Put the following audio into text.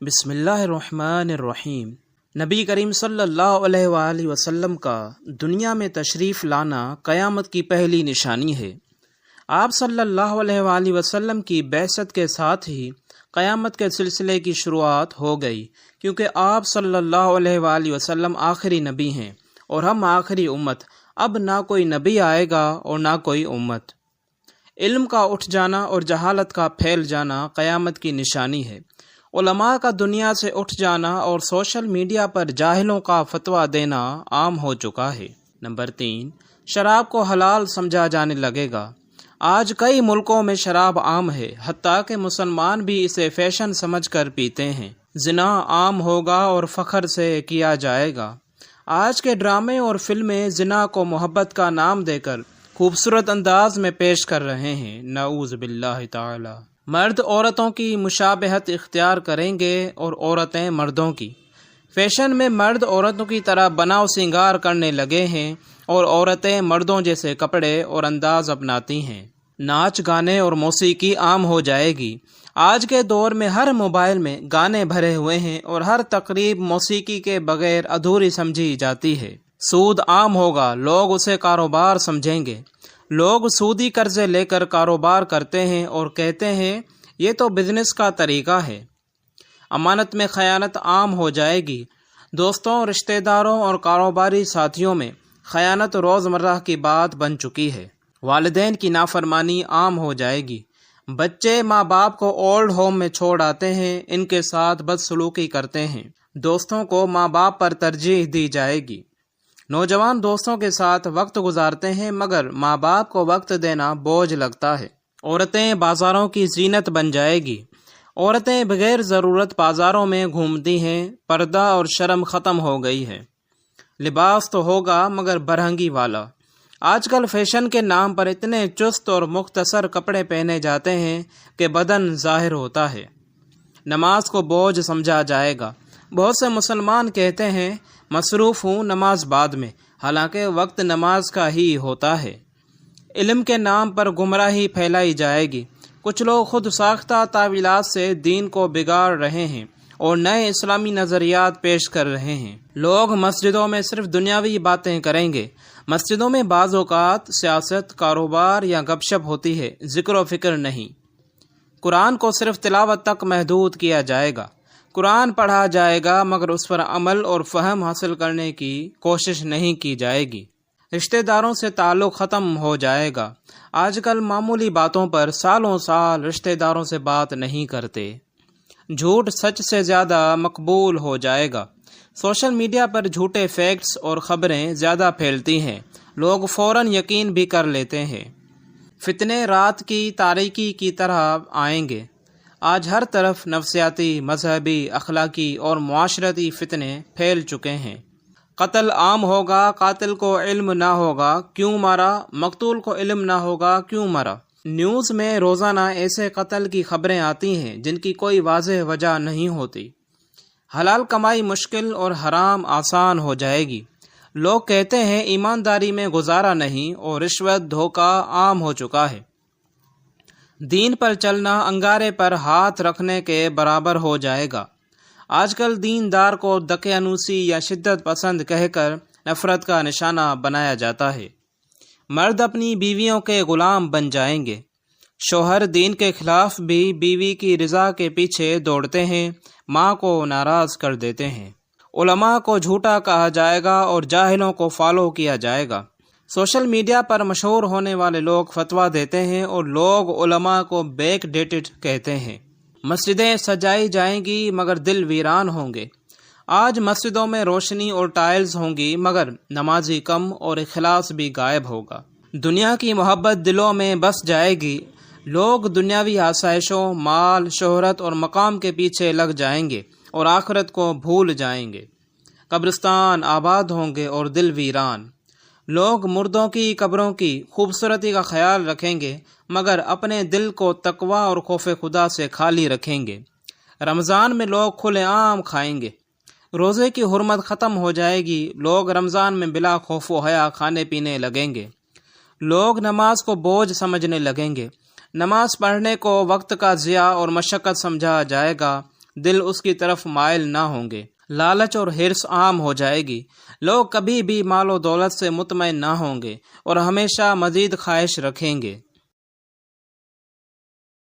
بسم اللہ الرحمن الرحیم۔ نبی کریم صلی اللہ علیہ وآلہ وسلم کا دنیا میں تشریف لانا قیامت کی پہلی نشانی ہے۔ آپ صلی اللہ علیہ وآلہ وسلم کی بعثت کے ساتھ ہی قیامت کے سلسلے کی شروعات ہو گئی، کیونکہ آپ صلی اللہ علیہ وآلہ وسلم آخری نبی ہیں اور ہم آخری امت۔ اب نہ کوئی نبی آئے گا اور نہ کوئی امت۔ علم کا اٹھ جانا اور جہالت کا پھیل جانا قیامت کی نشانی ہے۔ علماء کا دنیا سے اٹھ جانا اور سوشل میڈیا پر جاہلوں کا فتویٰ دینا عام ہو چکا ہے۔ نمبر 3، شراب کو حلال سمجھا جانے لگے گا۔ آج کئی ملکوں میں شراب عام ہے، حتیٰ کہ مسلمان بھی اسے فیشن سمجھ کر پیتے ہیں۔ زنا عام ہوگا اور فخر سے کیا جائے گا۔ آج کے ڈرامے اور فلمیں زنا کو محبت کا نام دے کر خوبصورت انداز میں پیش کر رہے ہیں، نعوذ باللہ تعالی۔ مرد عورتوں کی مشابہت اختیار کریں گے اور عورتیں مردوں کی۔ فیشن میں مرد عورتوں کی طرح بناؤ سنگار کرنے لگے ہیں اور عورتیں مردوں جیسے کپڑے اور انداز اپناتی ہیں۔ ناچ گانے اور موسیقی عام ہو جائے گی۔ آج کے دور میں ہر موبائل میں گانے بھرے ہوئے ہیں اور ہر تقریب موسیقی کے بغیر ادھوری سمجھی جاتی ہے۔ سود عام ہوگا، لوگ اسے کاروبار سمجھیں گے۔ لوگ سودی قرضے لے کر کاروبار کرتے ہیں اور کہتے ہیں یہ تو بزنس کا طریقہ ہے۔ امانت میں خیانت عام ہو جائے گی۔ دوستوں، رشتہ داروں اور کاروباری ساتھیوں میں خیانت روزمرہ کی بات بن چکی ہے۔ والدین کی نافرمانی عام ہو جائے گی۔ بچے ماں باپ کو اولڈ ہوم میں چھوڑ آتے ہیں، ان کے ساتھ بدسلوکی کرتے ہیں۔ دوستوں کو ماں باپ پر ترجیح دی جائے گی۔ نوجوان دوستوں کے ساتھ وقت گزارتے ہیں مگر ماں باپ کو وقت دینا بوجھ لگتا ہے۔ عورتیں بازاروں کی زینت بن جائے گی۔ عورتیں بغیر ضرورت بازاروں میں گھومتی ہیں۔ پردہ اور شرم ختم ہو گئی ہے۔ لباس تو ہوگا مگر برہنگی والا۔ آج کل فیشن کے نام پر اتنے چست اور مختصر کپڑے پہنے جاتے ہیں کہ بدن ظاہر ہوتا ہے۔ نماز کو بوجھ سمجھا جائے گا۔ بہت سے مسلمان کہتے ہیں مصروف ہوں، نماز بعد میں، حالانکہ وقت نماز کا ہی ہوتا ہے۔ علم کے نام پر گمراہی پھیلائی جائے گی۔ کچھ لوگ خود ساختہ تعویلات سے دین کو بگاڑ رہے ہیں اور نئے اسلامی نظریات پیش کر رہے ہیں۔ لوگ مسجدوں میں صرف دنیاوی باتیں کریں گے۔ مسجدوں میں بعض اوقات سیاست، کاروبار یا گپ شپ ہوتی ہے، ذکر و فکر نہیں۔ قرآن کو صرف تلاوت تک محدود کیا جائے گا۔ قرآن پڑھا جائے گا مگر اس پر عمل اور فہم حاصل کرنے کی کوشش نہیں کی جائے گی۔ رشتہ داروں سے تعلق ختم ہو جائے گا۔ آج کل معمولی باتوں پر سالوں سال رشتہ داروں سے بات نہیں کرتے۔ جھوٹ سچ سے زیادہ مقبول ہو جائے گا۔ سوشل میڈیا پر جھوٹے فیکٹس اور خبریں زیادہ پھیلتی ہیں، لوگ فوراً یقین بھی کر لیتے ہیں۔ فتنے رات کی تاریکی کی طرح آئیں گے۔ آج ہر طرف نفسیاتی، مذہبی، اخلاقی اور معاشرتی فتنے پھیل چکے ہیں۔ قتل عام ہوگا، قاتل کو علم نہ ہوگا کیوں مارا، مقتول کو علم نہ ہوگا کیوں مارا۔ نیوز میں روزانہ ایسے قتل کی خبریں آتی ہیں جن کی کوئی واضح وجہ نہیں ہوتی۔ حلال کمائی مشکل اور حرام آسان ہو جائے گی۔ لوگ کہتے ہیں ایمانداری میں گزارا نہیں اور رشوت دھوکہ عام ہو چکا ہے۔ دین پر چلنا انگارے پر ہاتھ رکھنے کے برابر ہو جائے گا۔ آج کل دیندار کو دقیانوسی یا شدت پسند کہہ کر نفرت کا نشانہ بنایا جاتا ہے۔ مرد اپنی بیویوں کے غلام بن جائیں گے۔ شوہر دین کے خلاف بھی بیوی کی رضا کے پیچھے دوڑتے ہیں، ماں کو ناراض کر دیتے ہیں۔ علماء کو جھوٹا کہا جائے گا اور جاہلوں کو فالو کیا جائے گا۔ سوشل میڈیا پر مشہور ہونے والے لوگ فتویٰ دیتے ہیں اور لوگ علماء کو بیک ڈیٹڈ کہتے ہیں۔ مسجدیں سجائی جائیں گی مگر دل ویران ہوں گے۔ آج مسجدوں میں روشنی اور ٹائلز ہوں گی مگر نمازی کم اور اخلاص بھی غائب ہوگا۔ دنیا کی محبت دلوں میں بس جائے گی۔ لوگ دنیاوی آسائشوں، مال، شہرت اور مقام کے پیچھے لگ جائیں گے اور آخرت کو بھول جائیں گے۔ قبرستان آباد ہوں گے اور دل ویران۔ لوگ مردوں کی قبروں کی خوبصورتی کا خیال رکھیں گے مگر اپنے دل کو تقویٰ اور خوف خدا سے خالی رکھیں گے۔ رمضان میں لوگ کھلے عام کھائیں گے۔ روزے کی حرمت ختم ہو جائے گی۔ لوگ رمضان میں بلا خوف و حیا کھانے پینے لگیں گے۔ لوگ نماز کو بوجھ سمجھنے لگیں گے۔ نماز پڑھنے کو وقت کا ضیاع اور مشقت سمجھا جائے گا۔ دل اس کی طرف مائل نہ ہوں گے۔ لالچ اور حرص عام ہو جائے گی، لوگ کبھی بھی مال و دولت سے مطمئن نہ ہوں گے اور ہمیشہ مزید خواہش رکھیں گے۔